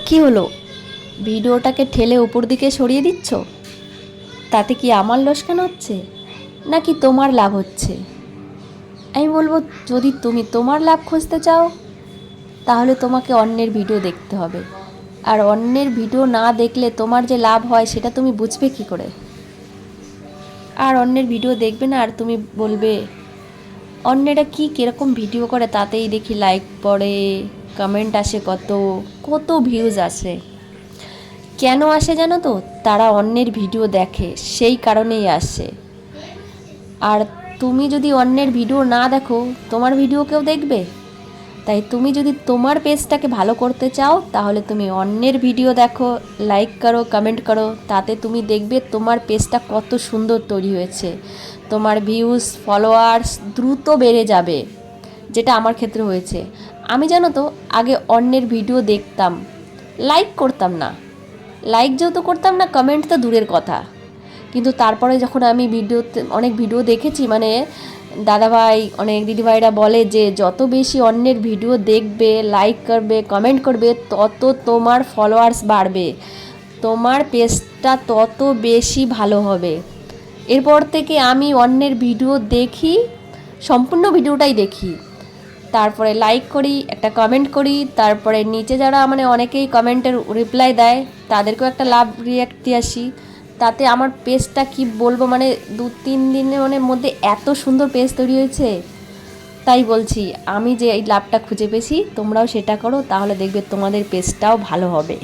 কি হলো, ভিডিওটাকে ঠেলে উপর দিকে সরিয়ে দিচ্ছ? তাতে কি আমার লোকসান হচ্ছে নাকি তোমার লাভ হচ্ছে? আমি বলবো, যদি তুমি তোমার লাভ খুঁজতে চাও তাহলে তোমাকে অন্যের ভিডিও দেখতে হবে। আর অন্যের ভিডিও না দেখলে তোমার যে লাভ হয় সেটা তুমি বুঝবে কি করে? আর অন্যের ভিডিও দেখবে না, আর তুমি বলবে অন্যেরা কি কীরকম ভিডিও করে, তাতেই দেখি লাইক পড়ে, কমেন্ট আসে, কত কত ভিউজ আসে। কেন আসে জানো তো? তারা অন্যের ভিডিও দেখে, সেই কারণেই আসে। আর তুমি যদি অন্যের ভিডিও না দেখো, তোমার ভিডিও কেউ দেখবে? তাই তুমি যদি তোমার পেজটাকে ভালো করতে চাও তাহলে তুমি অন্যের ভিডিও দেখো, লাইক করো, কমেন্ট করো। তাতে তুমি দেখবে তোমার পেজটা কত সুন্দর তৈরি হয়েছে, তোমার ভিউজ ফলোয়ার্স দ্রুত বেড়ে যাবে, যেটা আমার ক্ষেত্রে হয়েছে। আমি জানো তো আগে অন্যের ভিডিও দেখতাম, লাইক করতাম না, লাইক যেহেতু করতাম না, কমেন্ট তো দূরের কথা। কিন্তু তারপরে যখন আমি ভিডিওতে অনেক ভিডিও দেখেছি, মানে দাদাভাই অনেক দিদিভাইরা বলে যে যত বেশি অন্যের ভিডিও দেখবে, লাইক করবে, কমেন্ট করবে, তত তোমার ফলোয়ার্স বাড়বে, তোমার পেজটা তত বেশি ভালো হবে। এরপর থেকে আমি অন্যের ভিডিও দেখি, সম্পূর্ণ ভিডিওটাই দেখি, তারপরে লাইক করি, একটা কমেন্ট করি, তারপরে নিচে যারা মানে অনেকেই কমেন্টের রিপ্লাই দেয় তাদেরকেও একটা লাভ রিয়াক্ট দিয়ে আসি। তাতে আমার পেজটা কি বলবো, মানে 2-3 দিনের মানে মধ্যে এত সুন্দর পেজ তৈরি হয়েছে। তাই বলছি, আমি যে এই লাভটা খুঁজে পেয়েছি তোমরাও সেটা করো, তাহলে দেখবে তোমাদের পেজটাও ভালো হবে।